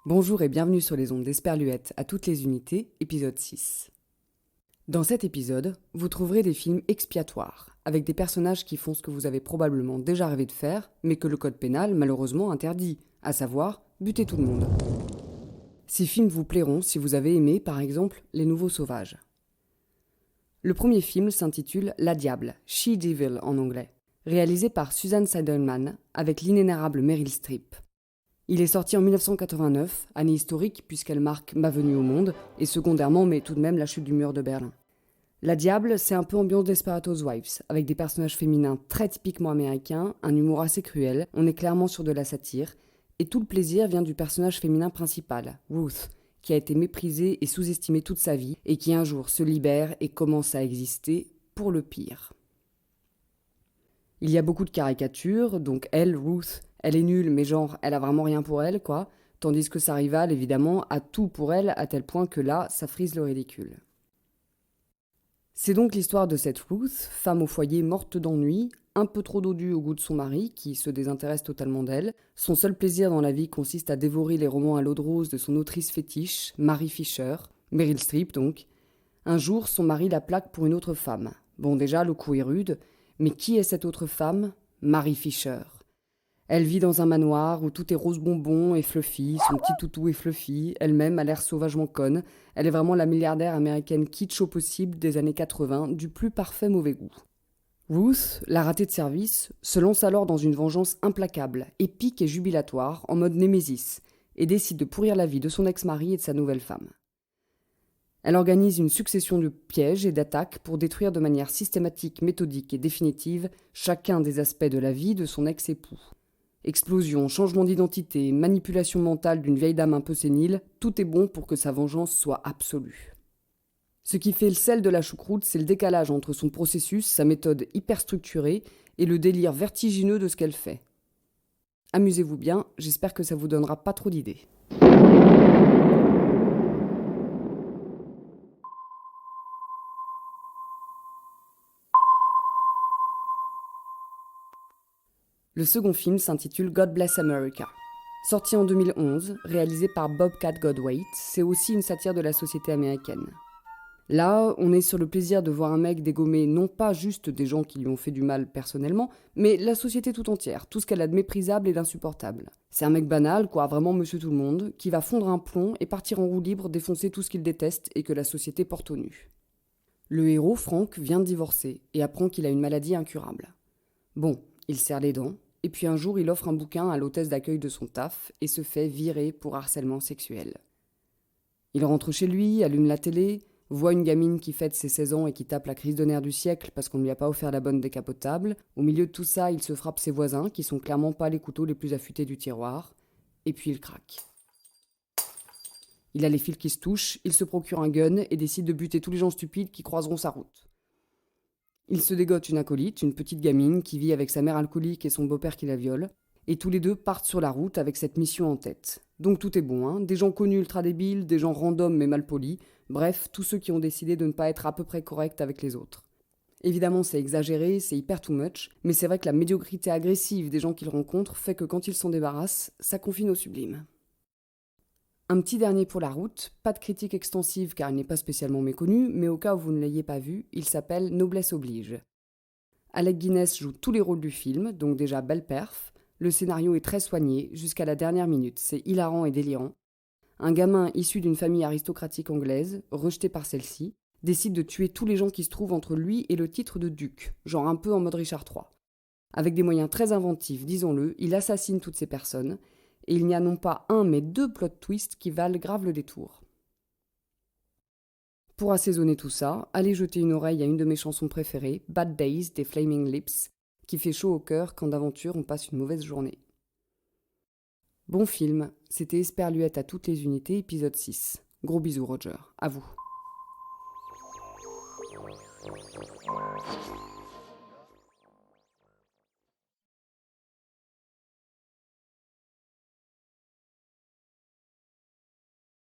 Bonjour et bienvenue sur les ondes d'Esperluette à toutes les unités, épisode 6. Dans cet épisode, vous trouverez des films expiatoires, avec des personnages qui font ce que vous avez probablement déjà rêvé de faire, mais que le code pénal malheureusement interdit, à savoir buter tout le monde. Ces films vous plairont si vous avez aimé, par exemple, Les Nouveaux Sauvages. Le premier film s'intitule La Diable, She-Devil en anglais, réalisé par Susan Seidelman avec l'inénarrable Meryl Streep. Il est sorti en 1989, année historique puisqu'elle marque ma venue au monde, et secondairement mais tout de même la chute du mur de Berlin. La Diable, c'est un peu ambiance Desperate Housewives, avec des personnages féminins très typiquement américains, un humour assez cruel, on est clairement sur de la satire, et tout le plaisir vient du personnage féminin principal, Ruth, qui a été méprisée et sous-estimée toute sa vie, et qui un jour se libère et commence à exister pour le pire. Il y a beaucoup de caricatures, donc elle, Ruth, elle est nulle, mais genre, elle a vraiment rien pour elle, quoi. Tandis que sa rivale, évidemment, a tout pour elle, à tel point que là, ça frise le ridicule. C'est donc l'histoire de cette Ruth, femme au foyer morte d'ennui, un peu trop dodue au goût de son mari, qui se désintéresse totalement d'elle. Son seul plaisir dans la vie consiste à dévorer les romans à l'eau de rose de son autrice fétiche, Mary Fisher, Meryl Streep donc. Un jour, son mari la plaque pour une autre femme. Bon, déjà, le coup est rude, mais qui est cette autre femme ? Mary Fisher. Elle vit dans un manoir où tout est rose bonbon et fluffy, son petit toutou est fluffy, elle-même a l'air sauvagement conne. Elle est vraiment la milliardaire américaine kitsch au possible des années 80, du plus parfait mauvais goût. Ruth, la ratée de service, se lance alors dans une vengeance implacable, épique et jubilatoire, en mode Némésis, et décide de pourrir la vie de son ex-mari et de sa nouvelle femme. Elle organise une succession de pièges et d'attaques pour détruire de manière systématique, méthodique et définitive chacun des aspects de la vie de son ex-époux. Explosion, changement d'identité, manipulation mentale d'une vieille dame un peu sénile, tout est bon pour que sa vengeance soit absolue. Ce qui fait le sel de la choucroute, c'est le décalage entre son processus, sa méthode hyper structurée, et le délire vertigineux de ce qu'elle fait. Amusez-vous bien, j'espère que ça vous donnera pas trop d'idées. Le second film s'intitule God Bless America. Sorti en 2011, réalisé par Bobcat Goldthwait, c'est aussi une satire de la société américaine. Là, on est sur le plaisir de voir un mec dégommer non pas juste des gens qui lui ont fait du mal personnellement, mais la société tout entière, tout ce qu'elle a de méprisable et d'insupportable. C'est un mec banal, quoi, vraiment monsieur tout le monde, qui va fondre un plomb et partir en roue libre défoncer tout ce qu'il déteste et que la société porte au nu. Le héros, Frank, vient de divorcer et apprend qu'il a une maladie incurable. Bon, il serre les dents, et puis un jour il offre un bouquin à l'hôtesse d'accueil de son taf et se fait virer pour harcèlement sexuel. Il rentre chez lui, allume la télé, voit une gamine qui fête ses 16 ans et qui tape la crise de nerfs du siècle parce qu'on ne lui a pas offert la bonne décapotable. Au milieu de tout ça, il se frappe ses voisins, qui sont clairement pas les couteaux les plus affûtés du tiroir. Et puis il craque. Il a les fils qui se touchent, il se procure un gun et décide de buter tous les gens stupides qui croiseront sa route. Il se dégote une acolyte, une petite gamine qui vit avec sa mère alcoolique et son beau-père qui la viole. Et tous les deux partent sur la route avec cette mission en tête. Donc tout est bon, hein. Des gens connus ultra débiles, des gens random mais mal polis. Bref, tous ceux qui ont décidé de ne pas être à peu près corrects avec les autres. Évidemment, c'est exagéré, c'est hyper too much, mais c'est vrai que la médiocrité agressive des gens qu'ils rencontrent fait que quand ils s'en débarrassent, ça confine au sublime. Un petit dernier pour la route, pas de critique extensive car il n'est pas spécialement méconnu, mais au cas où vous ne l'ayez pas vu, il s'appelle Noblesse oblige. Alec Guinness joue tous les rôles du film, donc déjà belle perf. Le scénario est très soigné, jusqu'à la dernière minute, c'est hilarant et délirant. Un gamin issu d'une famille aristocratique anglaise, rejeté par celle-ci, décide de tuer tous les gens qui se trouvent entre lui et le titre de duc, genre un peu en mode Richard III. Avec des moyens très inventifs, disons-le, il assassine toutes ces personnes, et il n'y a non pas un mais deux plot twists qui valent grave le détour. Pour assaisonner tout ça, allez jeter une oreille à une de mes chansons préférées, Bad Days des Flaming Lips, qui fait chaud au cœur quand d'aventure on passe une mauvaise journée. Bon film, c'était Esperluette à toutes les unités, épisode 6. Gros bisous Roger, à vous.